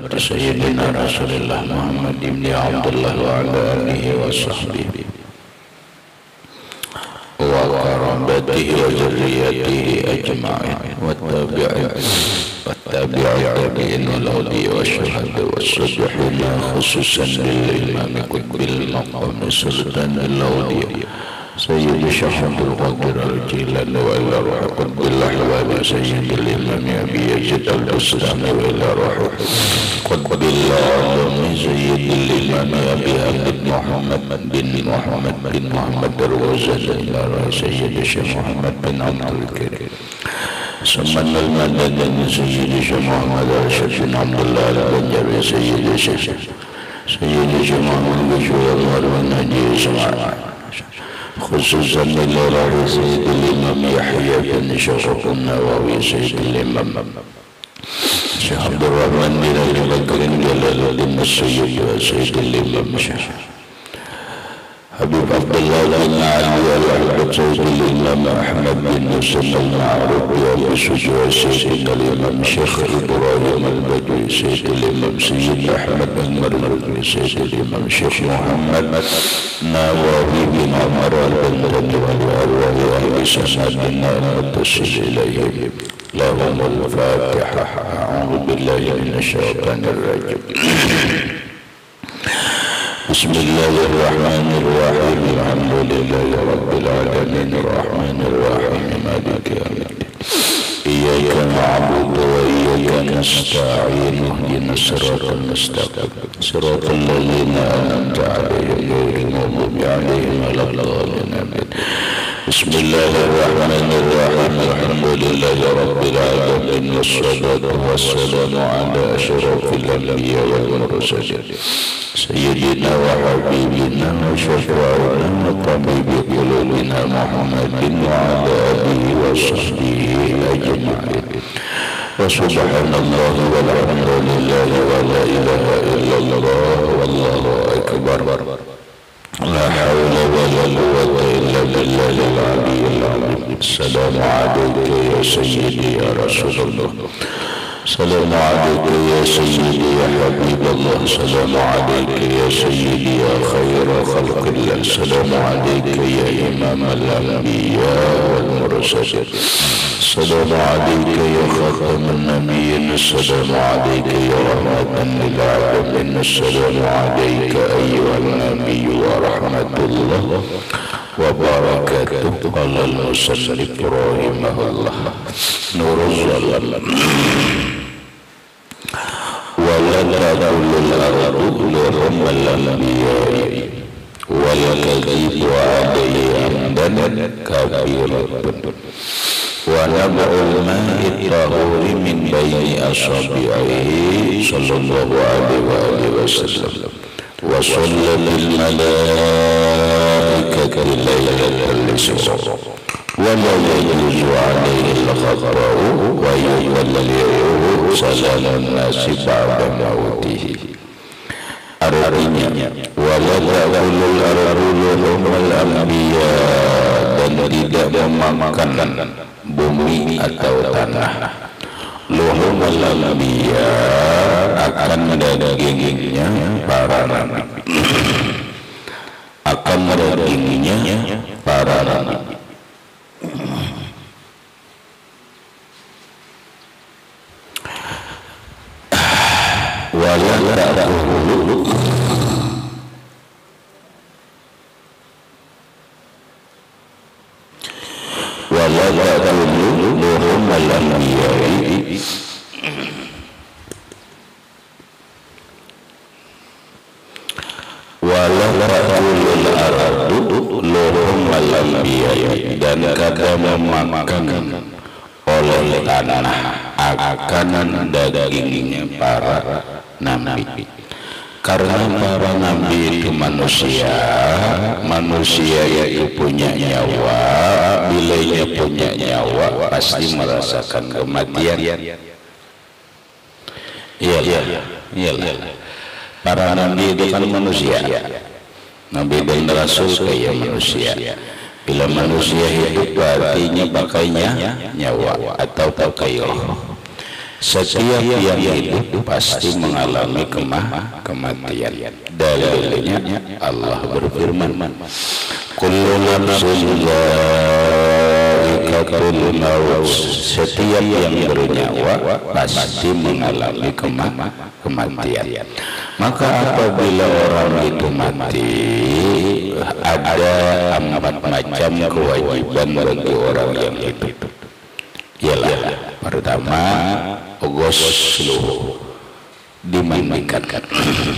Sayyidina Rasulullah Muhammad ibn Abdullah wa ala alihi wa sahbihi wa qarabatihi wa zurriyatihi ajma'in wa tabi'in al-hadi wa syuhada wa salihin khususan lil imam qutbil maqam sultan al-awliya Sayyid Syekh Abdul Qadir Al-Jilani wa ila ruh qutbil ahwali Sayyid al-imam Abi Yazid al-Bustami wa ila ruh qutbil alami Sayyid al-imam Abi Hamid Muhammad bin Muhammad al-Ghazali ila ruh Sayyid Syekh Muhammad bin Abdul Karim Saman al-Madani Sayyid Syekh Muhammad al-Syekh bin Abdullah al-Banjari Sayyid Syekh Muhammad al-Syekh al-Naji Samara خصوصا لله سيد الإمام يحيى بن شرف النووي سيد الإمام شيخ عبد الرحمن بن أبي بكر جلال الدين السيد وسيد الإمام حبيب عبد الله بن علي وحبة سيد الإمام أحمد بن مسلم المعروف وأبو سجوى سيد الإمام شيخ إبراهيم البدوي سيد الإمام سيد أحمد بن مرمري سيد الإمام شيخ محمد نواوي بن عمر البندري والأرواح أهل سندنا المتصل إليهم لهم الفاتحة أعوذ بالله من الشيطان الرجيم بسم الله الرحمن الرحيم الحمد لله رب العالمين الرحمن الرحيم مالك يوم الدين إياك نعبد وإياك نستعين اهدنا الصراط المستقيم صراط الذين أنعمت عليهم غير المغضوب عليهم ولا الضالين بسم الله الرحمن الرحيم الحمد لله رب العالمين والصلاة والسلام على أشرف الأنبياء والمرسلين سيدنا وحبيبنا وشفيعنا وطبيب قلوبنا محمد وعلى آله وصحبه أجمعين وسبحان الله والحمد لله ولا إله إلا الله والله أكبر لا حول ولا قوة إلا بالله العلي العظيم السلام عليك يا سيدي يا رسول الله السلام عليك يا سيدي يا حبيب الله السلام عليك يا سيدي يا خير خلق الله السلام عليك يا إمام الأنبياء والمرسلين السلام عليك يا خاتم النبيين السلام عليك يا رحمة للعالمين السلام عليك أيها النبي ورحمة الله وبركاته قال المصنف رحمه الله نور الظلام ولا تدل الأرض لرم الأنبياء والكذب عليه عمدا كبيرة ونبع الماء الطهور من بين أصابعه صلى الله عليه وآله وسلم وصلت الملائكة ليلة الإسراء ولا يجوز عليه الخطأ ويبلغه سلام الناس بعد موته artinya wala ta'kulul ardu luhumul anbiya dan tidak memakan bumi atau tanah luhumul anbiya akan dagingnya para nabi akan dagingnya para nabi wala ta'kulul luhumul anbiya wala ta'kulul ardu luhumul anbiya dan kada memakan oleh tanah akan dagingnya para nabi karena para nabi itu manusia yaitu punya nyawa bila ia punya nyawa pasti merasakan kematian iyalah para nabi itu kan manusia nabi dan rasul kayak manusia bila manusia hidup artinya pakainya nyawa atau pakai roh Setiap yang hidup pasti mengalami kematian. Dalilnya Allah berfirman, kullu nafsin dha'iqatul maut. Setiap yang bernyawa pasti mengalami kematian. Maka apabila orang itu mati, ada 4 macam kewajiban bagi orang yang hidup. Ialah pertama, ghusluh, dimandikan.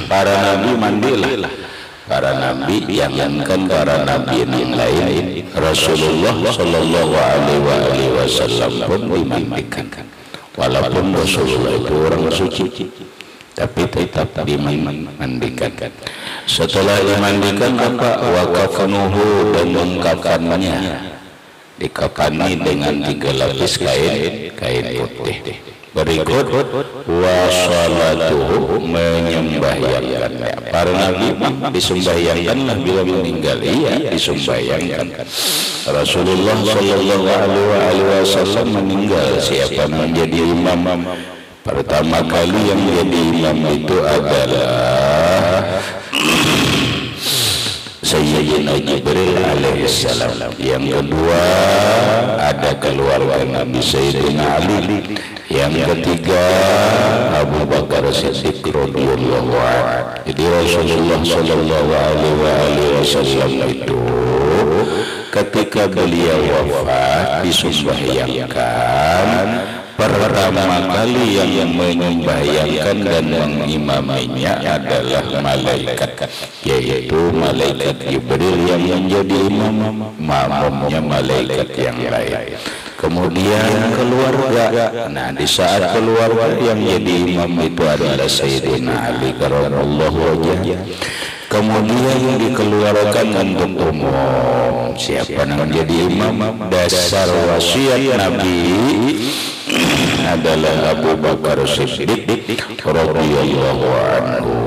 Para nabi mandilah. Para nabi, jangankan para nabi yang lain, Rasulullah Shallallahu Alaihi Wasallam pun dimandikan. Walaupun Rasulullah itu orang suci, tapi tetap dimandikan. Setelah dimandikan apa? Wakafanuhu, dan mengkafannya, dikafani dengan 3 lapis kain putih. Berikut wasalatuhu, menyembahyangkannya. Para nabi disembahyangkanlah bila meninggal, iya disembahyangkan. Rasulullah Shallallahu Alaihi Wasallam meninggal, siapa menjadi imam? Pertama kali yang menjadi imam itu adalah Sayyidina Jibril alaihissalam. Yang kedua ada keluarga Nabi Sayyidina Ali. Yang ketiga Abu Bakar Siddiq radhiyallahu anhu. Jadi Rasulullah Shallallahu Alaihi Wasallam itu ketika beliau wafat disembahyangkan, pertama kali yang menyembahyangkan dan mengimaminya adalah malaikat, yaitu malaikat Jibril yang menjadi imam, makmumnya malaikat yang lain. Kemudian keluarga. Nah, di saat keluarga yang jadi imam itu adalah Sayyidina Ali karramallahu wajhah. Kemudian dikeluarkan untuk umum. Siapa yang menjadi imam? Dasar wasiat Nabi adalah Abu Bakar Siddiq radhiyallahu anhu.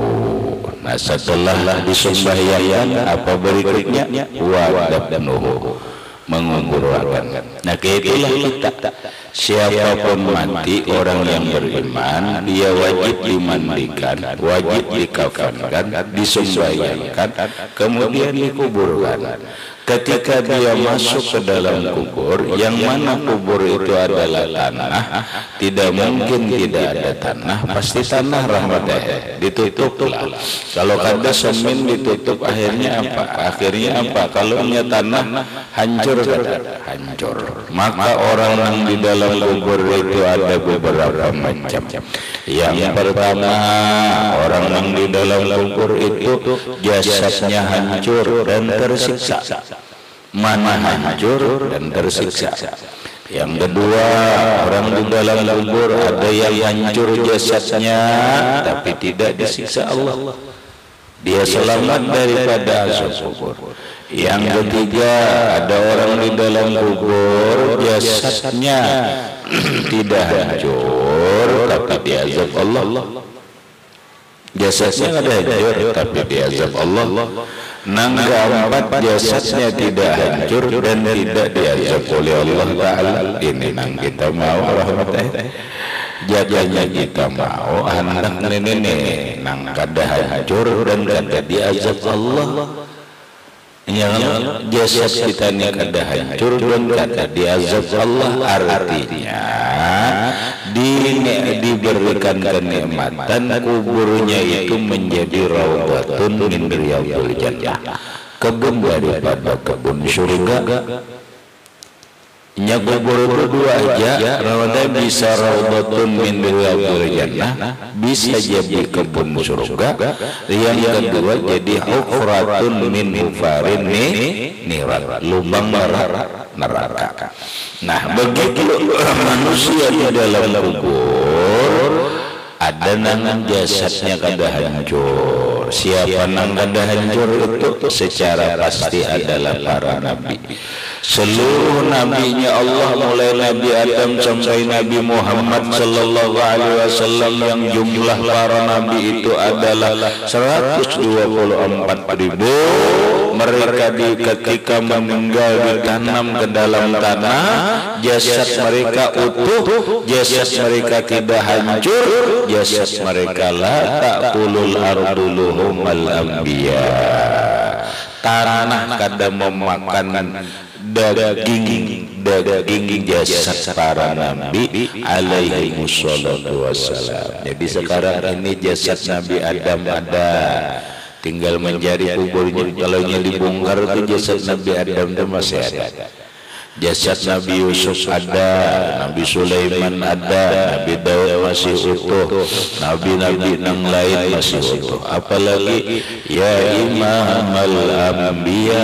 Nah, setelah disembahyangkan apa berikutnya? Wadabnuhu, menguburkan. Nah, itulah kita. Siapapun mati orang yang beriman, dia wajib dimandikan, wajib dikafankan, disembahyangkan, kemudian dikuburkan. Ketika dia masuk ke dalam kubur, yang mana kubur itu adalah tanah, tidak mungkin tidak ada tanah, pasti tanah rahmatnya ditutuplah. Kalau ada semen ditutup, akhirnya apa? Akhirnya apa? Kalau tanah hancur, hancur. Maka orang yang di dalam kubur itu ada beberapa macam. Yang pertama, orang yang di dalam kubur itu jasadnya hancur dan tersiksa. Mana hancur dan tersiksa. Yang kedua, orang di dalam kubur ada yang hancur jasadnya tapi tidak disiksa Allah, dia selamat daripada azab kubur. Yang ketiga, ada orang di dalam kubur jasadnya tidak hancur tapi diazab Allah. Jasadnya ada hancur tapi diazab Allah. Yang keempat, jasadnya tidak hancur dan tidak diazab oleh Allah Ta'ala. Ini nang kita mau rahmatnya, jaganya kita mau anak nenek nang kada hancur dan kada diazab Allah. Yang jasad kita ini kada hancur dan kada diazab Allah, artinya diberikan kenikmatan, kuburnya itu menjadi raudhatun min riyadil jannah, kebun daripada kebun surga. Nya kubur itu dua aja, raudhah bisa raudhatun min riyadil jannah, bisa jadi kebun surga. Yang kedua jadi hufratun min hufarin nirat, lubang neraka. Nah, begitu manusia di dalam kubur, ada nang jasadnya kada hancur. Siapa nang kada hancur itu secara pasti adalah para nabi. Seluruh nabinya Allah, mulai Nabi Adam sampai Nabi Muhammad Sallallahu Alaihi Wasallam, yang jumlah para nabi itu adalah 124.000. mereka ketika meninggal ditanam ke dalam tanah, jasad mereka utuh, jasad mereka tidak hancur, jasad mereka la ta'kulul ardu luhumal anbiya. Tanah kada memakan daging jasad para nabi alaihi wassalatu wassalam. Jadi sekarang ini jasad Nabi Adam ada, tinggal mencari kuburnya. Kalau dibongkar itu jasad Nabi Adam itu masih ada. Jasad Nabi Yusuf ada, Nabi Sulaiman ada, Nabi Daud masih utuh, nabi-nabi yang lain masih utuh. Apalagi ya Imam al-Anbiya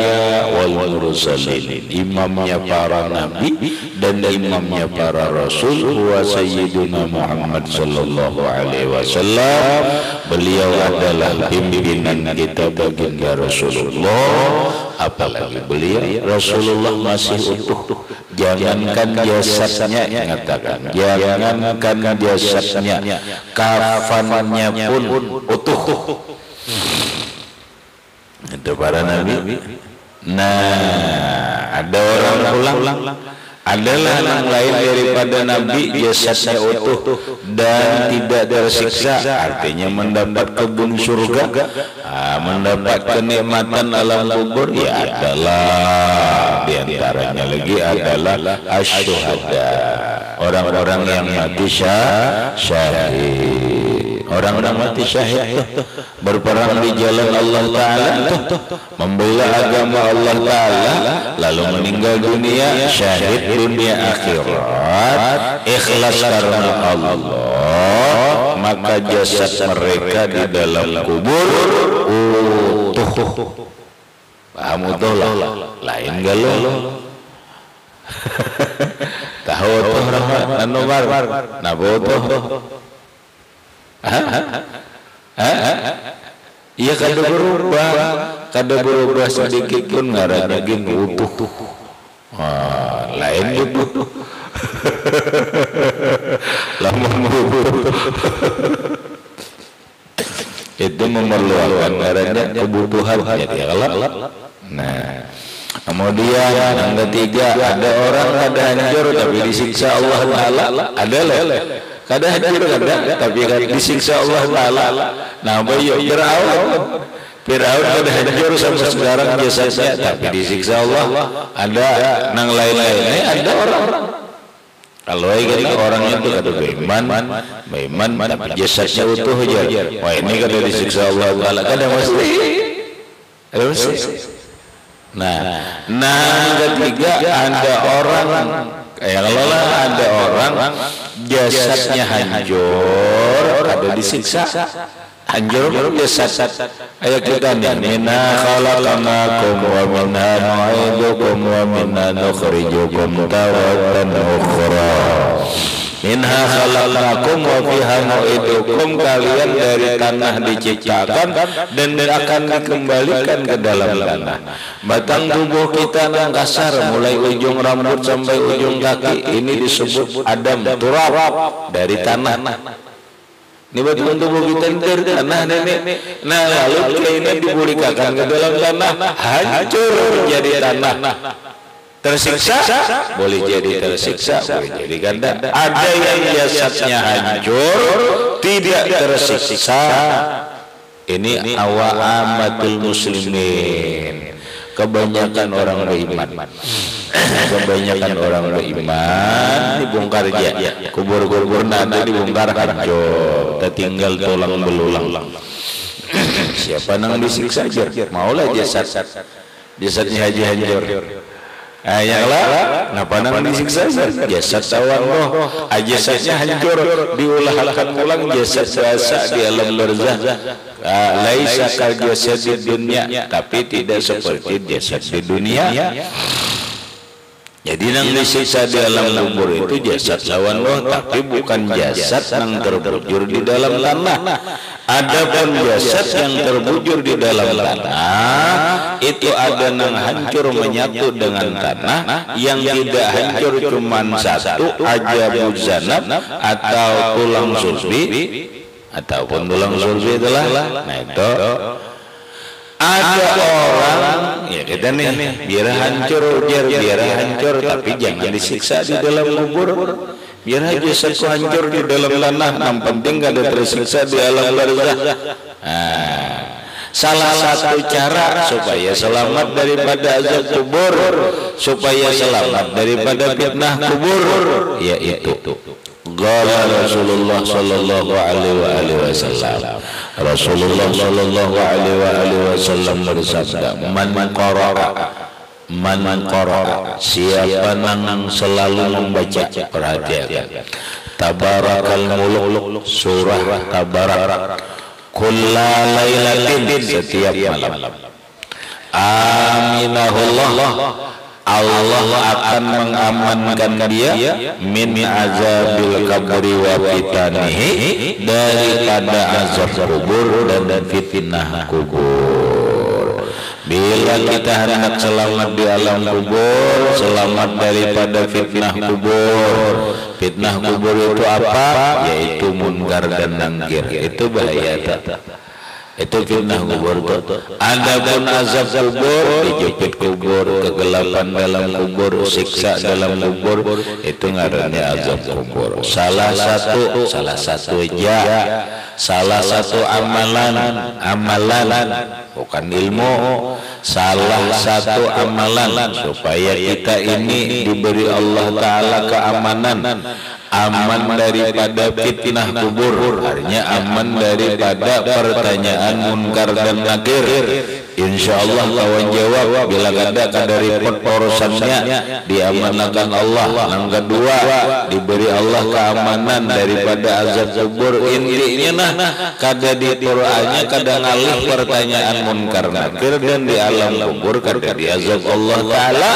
wal Mursalin, imamnya para nabi dan imamnya para rasul, huwa Sayyiduna Muhammad sallallahu alaihi wasallam. Beliau adalah pimpinan kita baginda Rasulullah. Apalagi beliau Rasulullah masih utuh. Jangankan jasadnya, mengatakan jangankan jasadnya, kafannya pun utuh. Itu para nabi. Nah, ada orang pulang, adalah yang lain daripada nabi jasadnya utuh dan tidak tersiksa, artinya mendapat kebun surga, mendapat kenikmatan alam kubur. Ya adalah diantaranya lagi adalah asyuhada, orang-orang yang mati syahid. Orang-orang mati syahid berperang di jalan Allah Ta'ala, membela agama Allah Ta'ala, lalu meninggal dunia, syahid dunia akhirat, ikhlas karena Allah, maka jasad mereka di dalam kubur utuh. Paham utuh lah, lain galau. Tahu utuh rahmat anubar, napa utuh? Iya kada berubah sedikit pun ngarannya gini utuh. Lain gitu. Lama itu memerlukan ngarannya kebutuhan. Jadi kalau nah, kemudian yang ketiga, ada orang kada hancur tapi disiksa Allah Ta'ala. Ada lah. Kada hancur kada, tapi kan disiksa Allah Ta'ala. Nah, bayo Firaun kada hancur sampai sekarang jasadnya, tapi disiksa Allah. Ada nang lain-lainnya, ada orang. Kalau ini orangnya itu kada beriman, tapi jasadnya utuh aja. Wah, ini kada disiksa Allah Ta'ala, kada mesti. Nah, ketiga ada orang. Kalau ada orang jasadnya hancur, ada disiksa, hancur jasad. Ayat kita nih, minna khalaqnakum wa minna nu'idukum wa minna nukhrijukum taratan ukhra. Minha khalaqnakum wa fiha nu'idukum, kalian dari tanah diciptakan dan akan dikembalikan ke dalam tanah. Batang tubuh kita yang kasar, mulai ujung rambut sampai ujung kaki, ini disebut Adam, turab, dari tanah. Ini batang tubuh kita dari tanah nenek. Nah, lalu ini dibulikakan ke dalam tanah, hancur menjadi tanah. Tersiksa, boleh jadi tersiksa, boleh jadi ganda. Ada yang jasadnya hancur, tidak tersiksa. Ini awamatul muslimin, kebanyakan orang beriman. Kebanyakan orang beriman dibongkar aja, kubur-kubur nanti dibongkar hancur, tertinggal tulang belulang. Siapa nang disiksa aja, maulah jasadnya aja hancur. Ayahlah, napa nang disiksa jasad tawan roh, jasadnya hancur, diulahkan ulang jasad biasa di alam barzah. Laisa kal jasad di dunia, tapi tidak seperti jasad di dunia. Jadi yang disiksa di alam kubur itu jasad lawan roh, tapi bukan jasad yang terbujur di dalam tanah. Adapun jasad yang terbujur di dalam tanah itu ada yang hancur menyatu dengan tanah, yang tidak hancur cuma satu aja buzanab atau tulang sulbi, ataupun tulang sulbi itulah. Nah itu Ada orang ya kita nih biar hancur tapi jangan disiksa di dalam kubur. Biar aja sesuatu hancur di dalam tanah, yang penting gak ada tersiksa di alam barzakh. Salah satu cara supaya selamat daripada azab kubur, supaya selamat daripada fitnah kubur, yaitu qala Rasulullah sallallahu alaihi wasallam. Rasulullah sallallahu alaihi wasallam bersabda, Man qara'a, siapa yang selalu membaca, perhatikan, Tabarakal Muluk, surah Tabarak, kulla lailatin, setiap malam, aminahullah, Allah akan mengamankan dia min azabil kabri wa fitanihi, daripada azab kubur dan fitnah kubur. Bila kita hendak selamat di alam kubur, selamat daripada fitnah kubur. Fitnah kubur itu apa? Yaitu munkar dan nangkir. Itu bahaya tak? Itu fitnah kubur itu. Adapun azab kubur, dijepit kubur, kegelapan dalam kubur, siksa dalam kubur, itu ngarannya azab kubur. Salah satu amalan bukan ilmu, salah satu amalan supaya kita ini diberi Allah Ta'ala keamanan, aman daripada fitnah kubur, artinya aman daripada pertanyaan munkar dan nakir. Insyaallah kawan jawab bila ada report urusannya diamankan Allah. Yang kedua, diberi Allah keamanan daripada azab kubur. Intinya kada di Qur'annya kada ngalih pertanyaan munkar nakir, dan di alam kubur kada diazab Allah Ta'ala.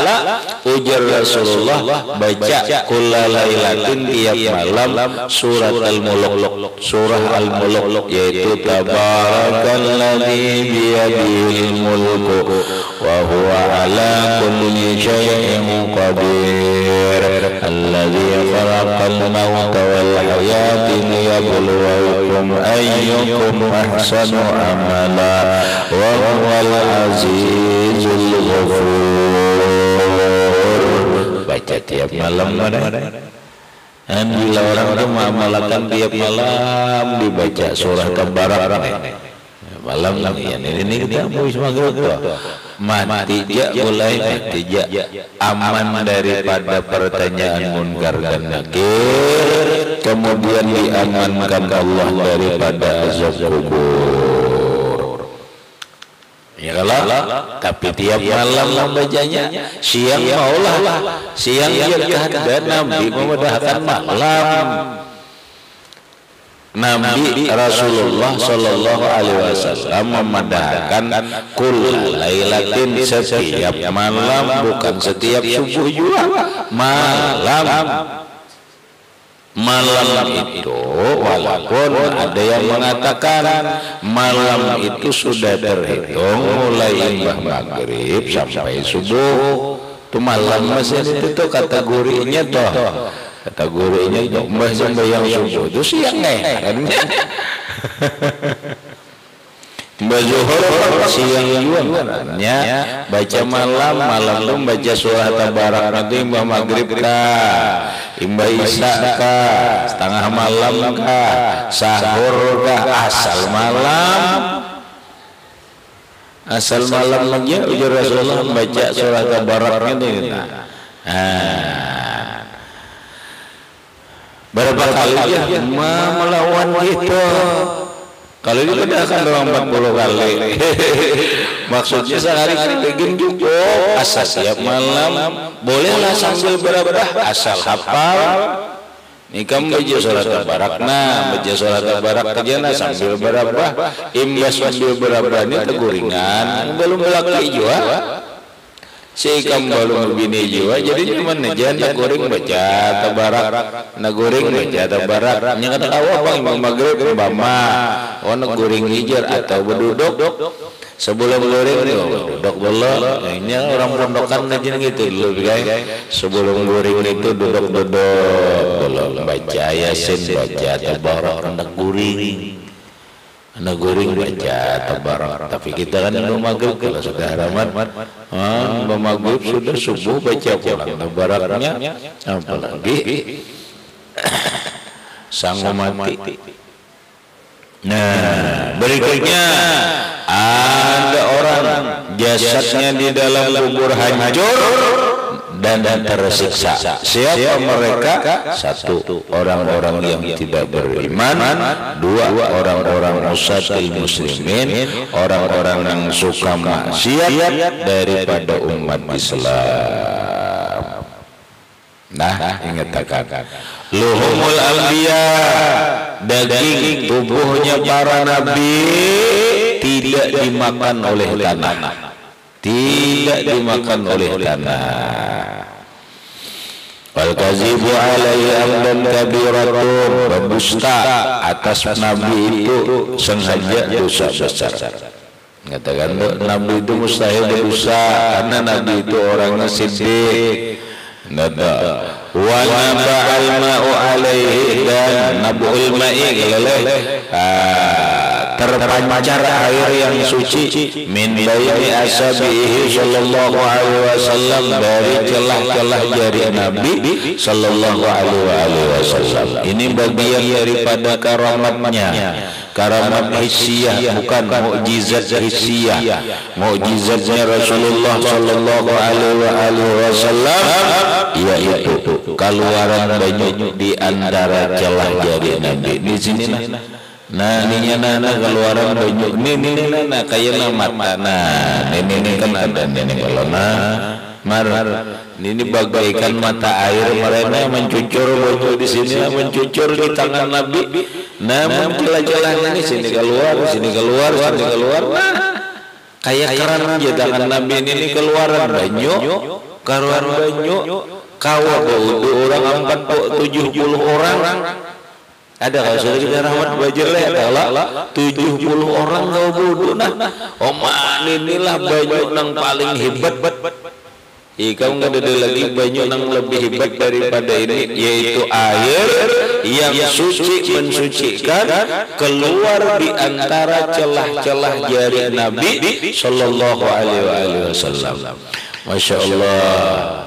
Ujar Rasulullah, baca kulalailatin tiap malam surat Al-Muluk, surah Al-Muluk, yaitu tabarakalladzi biyadihil mulku wa huwa ala kulli syai'in qadir alladzi khalaqal mauta wal hayata liyabluwakum ayyukum ahsanu amala wa huwal azizul ghafur. Baca tiap malam dan bila orang itu mengamalkan tiap malam dibaca surah Tabarak malam ya ini kita mau maghrib mati mulai mati aman daripada pertanyaan munkar dan nakir, kemudian diamankan Allah daripada azab kubur. Ya kalau tapi tiap malam membacanya, siang maulah siang dia ada Nabi memudahkan malam. Nabi Rasulullah sallallahu alaihi wasallam memadahkan kull lailatin, setiap malam, bukan setiap subuh juga, malam itu walaupun ada yang mengatakan malam itu sudah terhitung mulai imbah maghrib sampai subuh, itu malam masih itu kategorinya toh. Kata gurunya mbah sembahyang subuh itu siang kan. Mbah zuhur siang juga katanya, baca malam itu baca surah Tabarak, nanti mbah maghrib kah, imbah isya kah, setengah malam kah, sahur kah, asal malam aja ujar Rasulullah baca surah Tabarak itu. Berapa kali dia melawan gitu? Kalau ini kan akan 40 kali. Maksudnya sehari bikin cukup, asal tiap malam bolehlah sambil berabah, asal hafal. Nikam baca surat Tabarak, baca surat Tabarak kerjana sambil berabah, imbas sambil berabah ini teguringan, belum laki juga. Si ikam baru bini jiwa, jadi cuma jangan goreng baca Tabarak, goreng baca Tabarak. Yang kata awak imam maghrib bama, goreng hijau atau berduduk sebelum goreng duduk dulu. Ini orang pondokan aja gitu dulu guys. Sebelum goreng itu duduk dulu baca Yasin, baca Tabarak, goreng. anak goreng baca tabarak. Tapi kita kan belum maghrib kalau sudah haraman, maghrib sudah subuh baca pulang tabaraknya, apalagi sanggup mati. Nah, berikutnya ada orang jasadnya di dalam kubur hancur dan tersiksa. Siapa mereka? Satu, orang-orang yang tidak beriman. Dua, orang-orang musatil muslimin, orang-orang yang suka maksiat daripada umat Islam. Nah, ingatkan luhumul anbiya, daging tubuhnya para nabi tidak dimakan oleh tanah, tidak dimakan oleh tanah. Wal kazibu alaihi amdan kabiratun, berdusta atas nabi itu sengaja dosa besar. Katakan nabi itu mustahil berdosa karena nabi itu orangnya siddiq. Nada wa naba'al ma'u alaihi, dan nab'ul ma'i terpancar air yang suci min baini asabihi sallallahu alaihi wasallam, dari celah-celah jari Nabi sallallahu alaihi wasallam. Ini bagian daripada karamatnya, karamat hissiyah, bukan mukjizat hissiyah. Mukjizatnya Rasulullah sallallahu alaihi wasallam yaitu keluaran banyu di antara celah jari Nabi. Di sini nah ini nana keluaran banyu ini nana kayak mata. Nah ini kan ada ini kalau mar ini bagaikan mata air mereka mencucur banyu di sini, mencucur di tangan Nabi. Namun celah-celah ini sini keluar, sini keluar, sini keluar. Nah, kayak keran aja tangan Nabi ini keluaran banyu, keluar banyu. Kawah itu orang 70 orang. Ada kalau sudah kita rahmat belajar adalah 70 orang kau bodoh. Nah, oman inilah banyu yang paling hebat. Kau nggak ada lagi banyu yang lebih hebat daripada ini, yaitu air yang suci mensucikan keluar di antara celah-celah jari Nabi sallallahu alaihi wasallam. Masya Allah.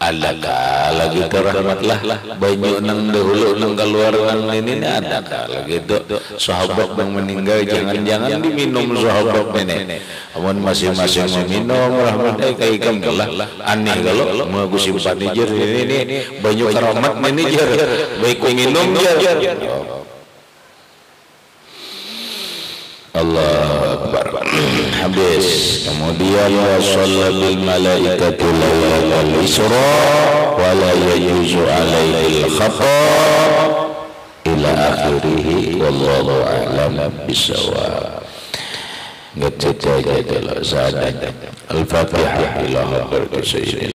Adakah lagi terahmatlah banyu nang dahulu nang keluar nang ini adakah lagi itu sahabat yang meninggal jangan-jangan diminum sahabat ini. Amun masing-masing meminum rahmat kayak ikan lah aneh kalau mau aku simpan jer ini banyu keramat ini jer baik minum jer. Allah Akbar. Habis. Kemudian wa shalla bil malaikati lailal isra wa la yajuzu alaihi al-khata ila akhirih wallahu a'lam bissawab. Ngecek aja dulu saat Al-Fatihah ila hadratis